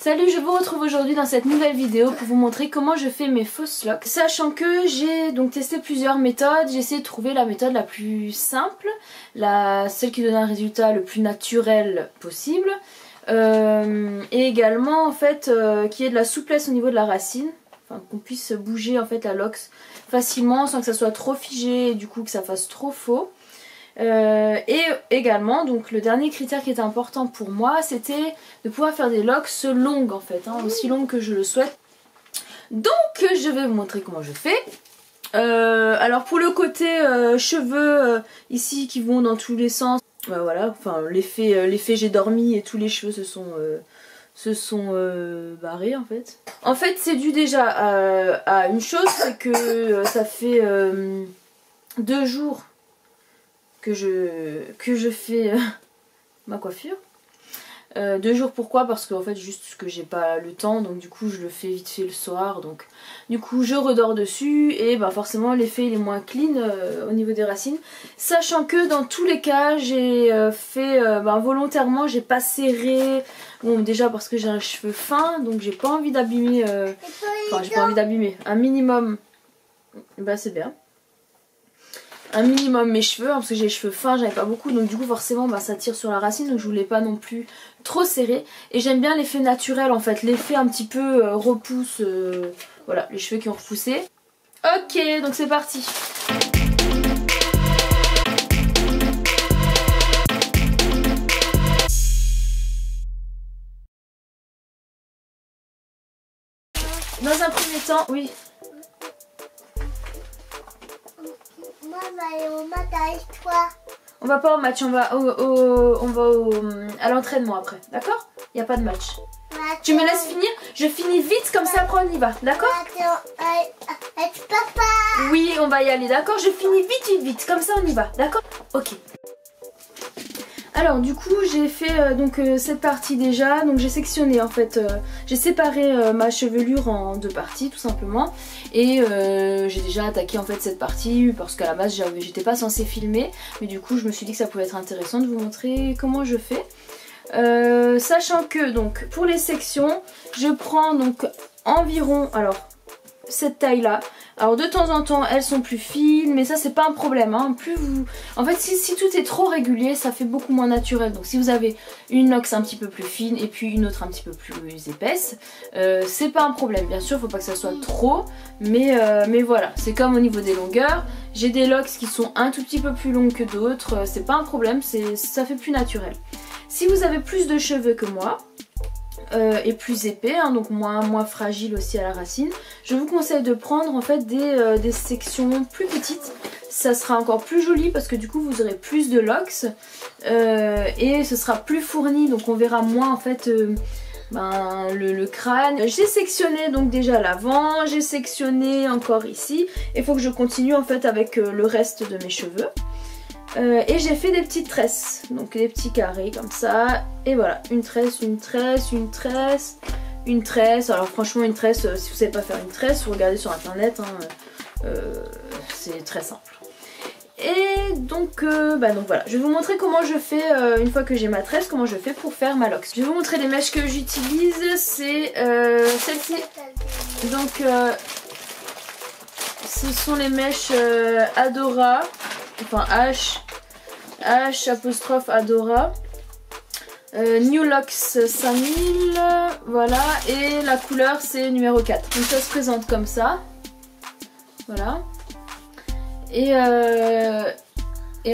Salut, je vous retrouve aujourd'hui dans cette nouvelle vidéo pour vous montrer comment je fais mes fausses locks. Sachant que j'ai donc testé plusieurs méthodes, j'ai essayé de trouver la méthode la plus simple, celle qui donne un résultat le plus naturel possible. Et également en fait qu'il y ait de la souplesse au niveau de la racine, enfin qu'on puisse bouger en fait la locks facilement sans que ça soit trop figé et du coup que ça fasse trop faux. Et également donc le dernier critère qui était important pour moi, c'était de pouvoir faire des locks longues en fait, aussi longues que je le souhaite. Donc je vais vous montrer comment je fais. Alors pour le côté cheveux ici qui vont dans tous les sens, voilà, enfin l'effet j'ai dormi et tous les cheveux se sont barrés en fait. En fait c'est dû déjà à une chose, c'est que ça fait 2 jours que je fais ma coiffure. 2 jours, pourquoi? Parce qu'en fait juste que j'ai pas le temps, donc du coup je le fais vite fait le soir, donc du coup je redors dessus et bah forcément l'effet il est moins clean au niveau des racines, sachant que dans tous les cas j'ai fait volontairement, j'ai pas serré, bon déjà parce que j'ai un cheveu fin, donc j'ai pas envie d'abîmer, enfin j'ai pas envie d'abîmer, un minimum, bah c'est bien. Un minimum mes cheveux, parce que j'ai les cheveux fins, j'avais pas beaucoup, donc du coup forcément ça tire sur la racine, donc je voulais pas non plus trop serrer. Et j'aime bien l'effet naturel en fait, l'effet un petit peu repousse, voilà, les cheveux qui ont repoussé. Ok, donc c'est parti. Dans un premier temps, oui. Moi, on va aller au match avec toi. On va pas au match, on va à l'entraînement après, d'accord? Il n'y a pas de match. Tu me laisses finir? Je finis vite, comme ça après on y va, d'accord? Avec papa. Oui, on va y aller, d'accord? Je finis vite, comme ça on y va, d'accord? Ok. Alors du coup j'ai fait cette partie déjà, donc j'ai sectionné en fait, j'ai séparé ma chevelure en 2 parties tout simplement. Et j'ai déjà attaqué en fait cette partie parce qu'à la base j'étais pas censée filmer, mais du coup je me suis dit que ça pouvait être intéressant de vous montrer comment je fais. Sachant que donc pour les sections je prends donc environ cette taille là. Alors de temps en temps elles sont plus fines, mais ça c'est pas un problème, hein. Plus vous... En fait si tout est trop régulier ça fait beaucoup moins naturel. Donc si vous avez une locks un petit peu plus fine et puis une autre un petit peu plus épaisse, c'est pas un problème. Bien sûr faut pas que ça soit trop, mais voilà, c'est comme au niveau des longueurs. J'ai des locks qui sont un tout petit peu plus longues que d'autres, c'est pas un problème, ça fait plus naturel. Si vous avez plus de cheveux que moi, et plus épais, hein, donc moins fragile aussi à la racine, je vous conseille de prendre en fait des sections plus petites. Ça sera encore plus joli parce que du coup vous aurez plus de locks et ce sera plus fourni, donc on verra moins en fait le crâne. J'ai sectionné donc déjà l'avant, j'ai sectionné encore ici, et il faut que je continue en fait avec le reste de mes cheveux. Et j'ai fait des petites tresses, donc des petits carrés comme ça, et voilà, une tresse, une tresse, une tresse, une tresse. Alors franchement une tresse, si vous savez pas faire une tresse, vous regardez sur internet, hein, c'est très simple. Et donc voilà, je vais vous montrer comment je fais, une fois que j'ai ma tresse, comment je fais pour faire ma locks. Je vais vous montrer les mèches que j'utilise, c'est celle-ci, donc ce sont les mèches Adora, enfin H' Adora, New Locks 5000, voilà, et la couleur c'est numéro 4. Donc ça se présente comme ça, voilà. Et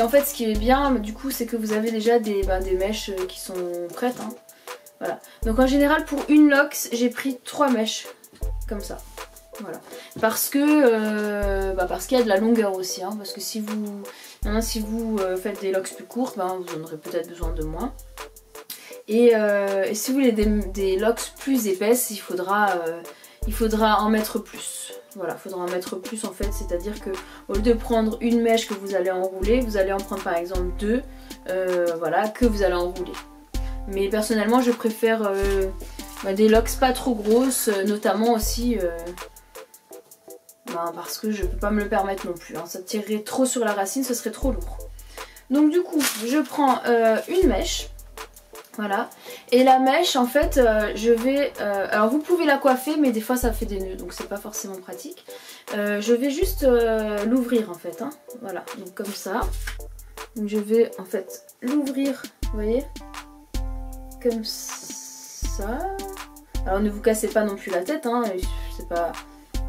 en fait ce qui est bien du coup c'est que vous avez déjà des mèches qui sont prêtes, hein. Voilà. Donc en général pour une locks j'ai pris 3 mèches comme ça. Voilà, parce qu'il y a de la longueur aussi, hein, parce que si vous faites des locks plus courtes, vous en aurez peut-être besoin de moins. Et si vous voulez des locks plus épaisses, il faudra en mettre plus. Voilà, il faudra en mettre plus en fait, c'est-à-dire que au lieu de prendre une mèche que vous allez enrouler, vous allez en prendre par exemple 2, voilà, que vous allez enrouler. Mais personnellement je préfère des locks pas trop grosses, notamment aussi... parce que je peux pas me le permettre non plus, hein. Ça tirerait trop sur la racine, ce serait trop lourd. Donc du coup je prends une mèche Voilà. Et la mèche en fait je vais... alors vous pouvez la coiffer mais des fois ça fait des nœuds donc c'est pas forcément pratique. Je vais juste l'ouvrir en fait. Hein. Voilà, donc comme ça. Donc je vais en fait l'ouvrir, vous voyez, comme ça. Alors ne vous cassez pas non plus la tête, hein.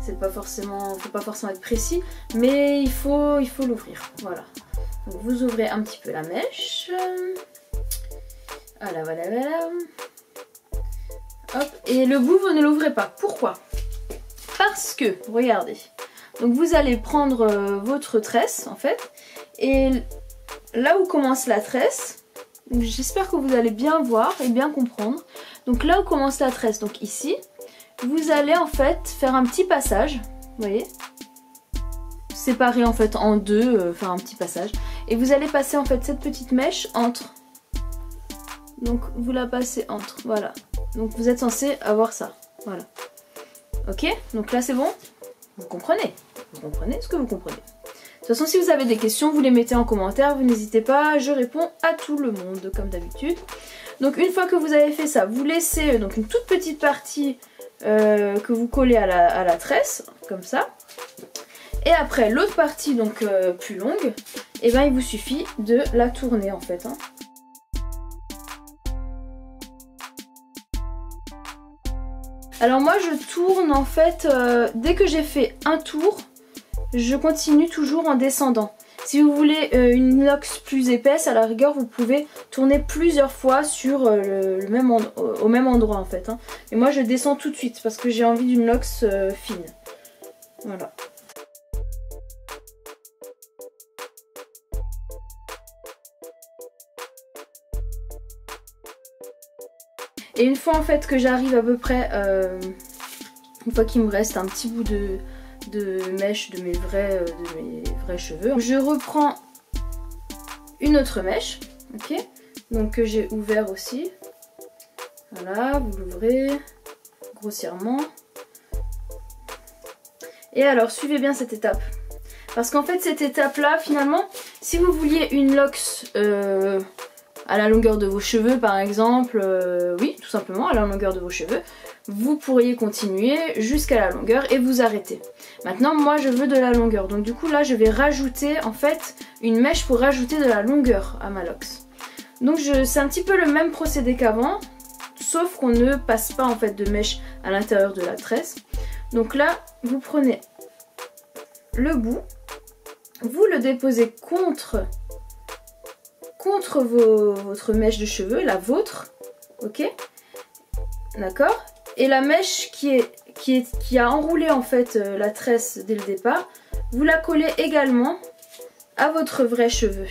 C'est pas forcément, faut pas forcément être précis, mais il faut l'ouvrir. Voilà. Donc vous ouvrez un petit peu la mèche. Voilà, voilà, voilà. Hop. Et le bout, vous ne l'ouvrez pas. Pourquoi? Parce que, regardez. Donc vous allez prendre votre tresse, en fait. Et là où commence la tresse, j'espère que vous allez bien voir et bien comprendre. Donc là où commence la tresse, donc ici, vous allez en fait faire un petit passage. Vous voyez? Séparer en fait en deux, faire un petit passage. Et vous allez passer en fait cette petite mèche entre... Donc vous la passez entre, voilà. Donc vous êtes censé avoir ça, voilà. Ok, donc là c'est bon. Vous comprenez ce que vous comprenez. De toute façon si vous avez des questions, vous les mettez en commentaire, vous n'hésitez pas, je réponds à tout le monde comme d'habitude. Donc une fois que vous avez fait ça, vous laissez donc une toute petite partie que vous collez à la tresse, comme ça. Et après l'autre partie donc plus longue, et ben il vous suffit de la tourner en fait. Hein. Alors moi je tourne en fait, dès que j'ai fait un tour, je continue toujours en descendant. Si vous voulez une inox plus épaisse, à la rigueur vous pouvez tourner plusieurs fois sur au même endroit en fait. Hein. Et moi je descends tout de suite parce que j'ai envie d'une inox fine. Voilà. Et une fois en fait que j'arrive à peu près, une fois qu'il me reste un petit bout de mèche de mes vrais cheveux, je reprends une autre mèche, ok, donc que j'ai ouvert aussi. Voilà, vous l'ouvrez grossièrement. Et alors suivez bien cette étape. Parce qu'en fait cette étape là finalement, si vous vouliez une lox à la longueur de vos cheveux par exemple, oui tout simplement à la longueur de vos cheveux, vous pourriez continuer jusqu'à la longueur et vous arrêter. Maintenant moi je veux de la longueur, donc du coup là je vais rajouter en fait une mèche pour rajouter de la longueur à ma lox. Donc c'est un petit peu le même procédé qu'avant, sauf qu'on ne passe pas en fait de mèche à l'intérieur de la tresse. Donc là vous prenez le bout, vous le déposez contre votre mèche de cheveux, la vôtre, ok, d'accord. Et la mèche qui a enroulé en fait la tresse dès le départ, vous la collez également à votre vrai cheveu.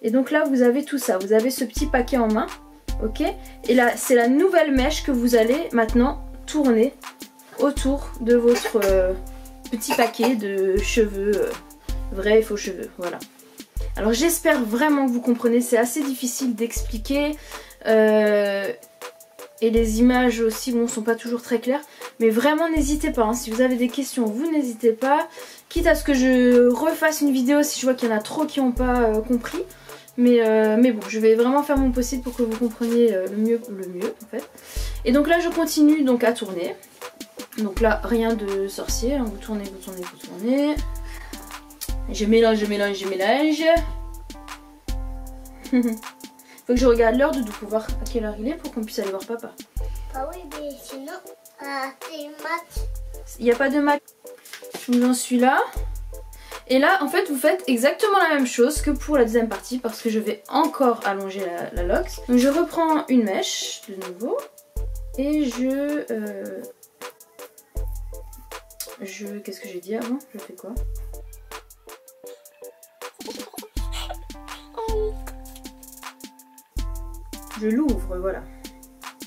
Et donc là vous avez tout ça, vous avez ce petit paquet en main, ok. Et là c'est la nouvelle mèche que vous allez maintenant tourner autour de votre petit paquet de cheveux, vrais et faux cheveux, voilà. Alors j'espère vraiment que vous comprenez, c'est assez difficile d'expliquer et les images aussi bon, sont pas toujours très claires, mais vraiment n'hésitez pas, hein, si vous avez des questions vous n'hésitez pas, quitte à ce que je refasse une vidéo si je vois qu'il y en a trop qui n'ont pas compris, mais bon je vais vraiment faire mon possible pour que vous compreniez le mieux en fait. Et donc là je continue donc à tourner, donc là rien de sorcier, hein, vous tournez, vous tournez, vous tournez. Je mélange, je mélange, je mélange. Faut que je regarde l'heure pour voir à quelle heure il est pour qu'on puisse aller voir papa. Ah oui, mais sinon, c'est match. Il n'y a pas de match. J'en suis là. Et là, en fait, vous faites exactement la même chose que pour la deuxième partie parce que je vais encore allonger la lox. Donc je reprends une mèche de nouveau et qu'est-ce que j'ai dit avant? Je fais quoi? Je l'ouvre, voilà.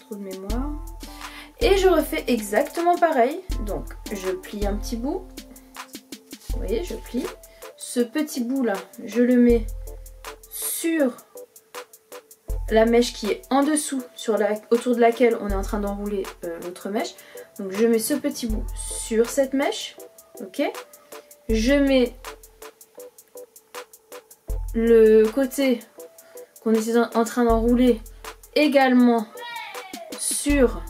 Trop de mémoire. Et je refais exactement pareil. Donc, je plie un petit bout. Vous voyez, je plie. Ce petit bout là, je le mets sur la mèche qui est en dessous, autour de laquelle on est en train d'enrouler l'autre mèche. Donc, je mets ce petit bout sur cette mèche. Ok. Je mets le côté qu'on était en train d'enrouler également sur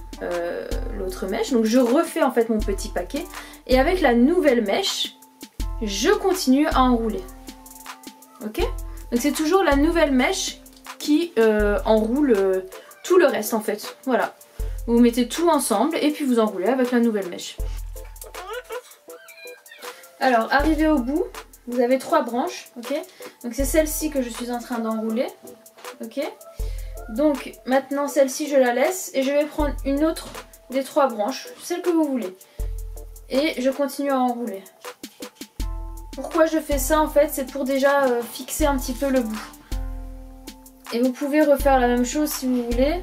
l'autre mèche. Donc je refais en fait mon petit paquet et avec la nouvelle mèche, je continue à enrouler. Ok? Donc c'est toujours la nouvelle mèche qui enroule tout le reste en fait. Voilà. Vous mettez tout ensemble et puis vous enroulez avec la nouvelle mèche. Alors arrivé au bout, vous avez 3 branches. Ok? Donc c'est celle-ci que je suis en train d'enrouler. Ok? Donc maintenant celle-ci je la laisse et je vais prendre une autre des 3 branches, celle que vous voulez. Et je continue à enrouler. Pourquoi je fais ça en fait? C'est pour déjà fixer un petit peu le bout. Et vous pouvez refaire la même chose si vous voulez.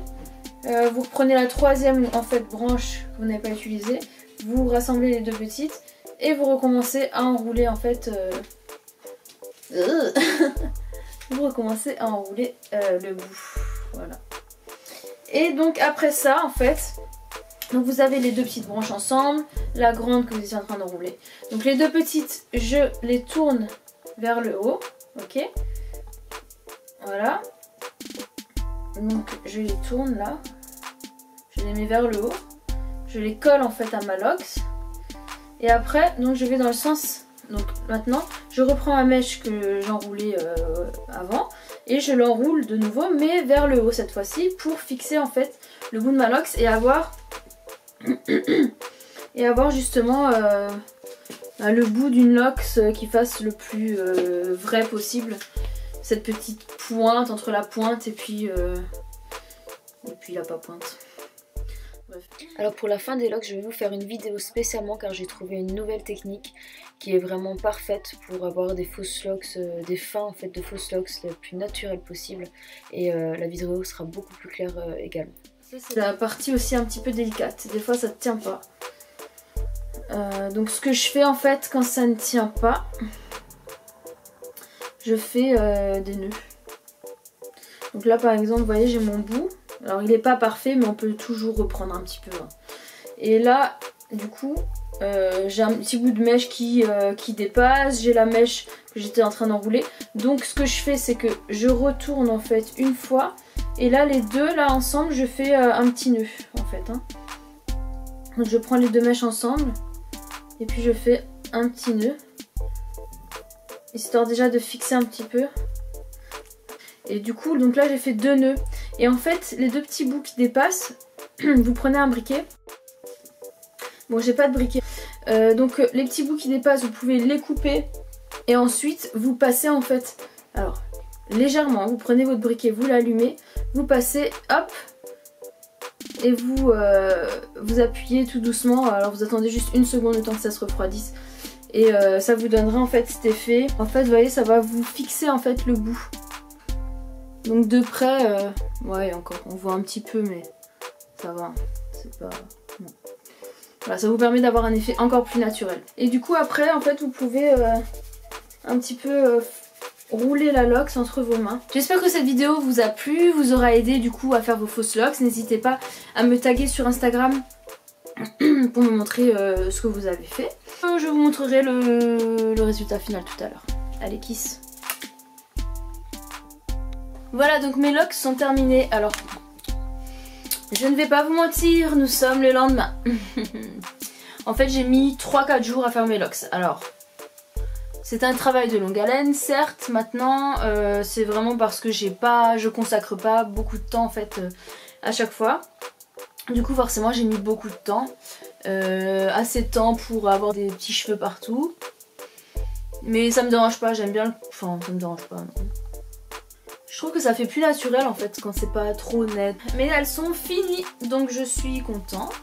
Vous reprenez la 3e en fait branche que vous n'avez pas utilisée. Vous rassemblez les 2 petites et vous recommencez à enrouler en fait. Vous recommencez à enrouler le bout. Voilà. Et donc après ça en fait, donc vous avez les 2 petites branches ensemble, la grande que vous étiez en train d'enrouler. Donc les 2 petites, je les tourne vers le haut, ok. Voilà. Donc je les tourne là, je les mets vers le haut, je les colle en fait à ma lox. Et après, donc je vais dans le sens. Donc maintenant, je reprends ma mèche que j'enroulais avant et je l'enroule de nouveau, mais vers le haut cette fois-ci pour fixer en fait le bout de ma lox et avoir justement le bout d'une lox qui fasse le plus vrai possible. Cette petite pointe entre la pointe et puis la pas pointe. Bref. Alors pour la fin des locks, je vais vous faire une vidéo spécialement car j'ai trouvé une nouvelle technique qui est vraiment parfaite pour avoir des fausses locks, des fins en fait de fausses locks le plus naturelles possible. Et la vidéo sera beaucoup plus claire également. C'est la partie aussi un petit peu délicate, des fois ça ne tient pas. Donc ce que je fais en fait quand ça ne tient pas, je fais des nœuds. Donc là par exemple, vous voyez, j'ai mon bout. Alors il n'est pas parfait mais on peut toujours reprendre un petit peu. Hein. Et là du coup j'ai un petit bout de mèche qui dépasse, j'ai la mèche que j'étais en train d'enrouler. Donc ce que je fais c'est que je retourne en fait une fois. Et là les deux là ensemble je fais un petit nœud en fait. Hein. Donc je prends les 2 mèches ensemble et puis je fais un petit nœud. Histoire déjà de fixer un petit peu. Et du coup donc là j'ai fait 2 nœuds. Et en fait les 2 petits bouts qui dépassent, vous prenez un briquet. Bon j'ai pas de briquet. Donc les petits bouts qui dépassent vous pouvez les couper. Et ensuite vous passez en fait, alors légèrement, vous prenez votre briquet, vous l'allumez, vous passez hop. Et vous appuyez tout doucement, alors vous attendez juste 1 seconde le temps que ça se refroidisse. Et ça vous donnera en fait cet effet. En fait vous voyez ça va vous fixer en fait le bout. Donc de près, ouais encore on voit un petit peu mais ça va, c'est pas... Non. Voilà, ça vous permet d'avoir un effet encore plus naturel. Et du coup après en fait vous pouvez un petit peu rouler la lox entre vos mains. J'espère que cette vidéo vous a plu, vous aura aidé du coup à faire vos fausses locks. N'hésitez pas à me taguer sur Instagram pour me montrer ce que vous avez fait. Je vous montrerai le résultat final tout à l'heure. Allez, kiss. Voilà, donc mes locks sont terminés. Alors, je ne vais pas vous mentir, nous sommes le lendemain. En fait, j'ai mis 3-4 jours à faire mes locks. Alors, c'est un travail de longue haleine, certes. Maintenant, c'est vraiment parce que je consacre pas beaucoup de temps en fait à chaque fois. Du coup, forcément, j'ai mis beaucoup de temps. Assez de temps pour avoir des petits cheveux partout. Mais ça me dérange pas, j'aime bien le... Enfin, ça me dérange pas, non. Je trouve que ça fait plus naturel en fait quand c'est pas trop net. Mais elles sont finies, donc je suis contente.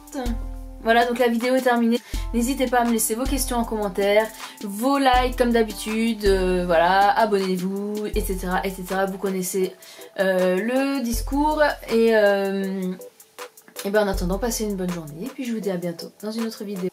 Voilà, donc la vidéo est terminée. N'hésitez pas à me laisser vos questions en commentaire, vos likes comme d'habitude, voilà, abonnez-vous, etc., etc. Vous connaissez le discours. Et ben en attendant, passez une bonne journée. Et puis je vous dis à bientôt dans une autre vidéo.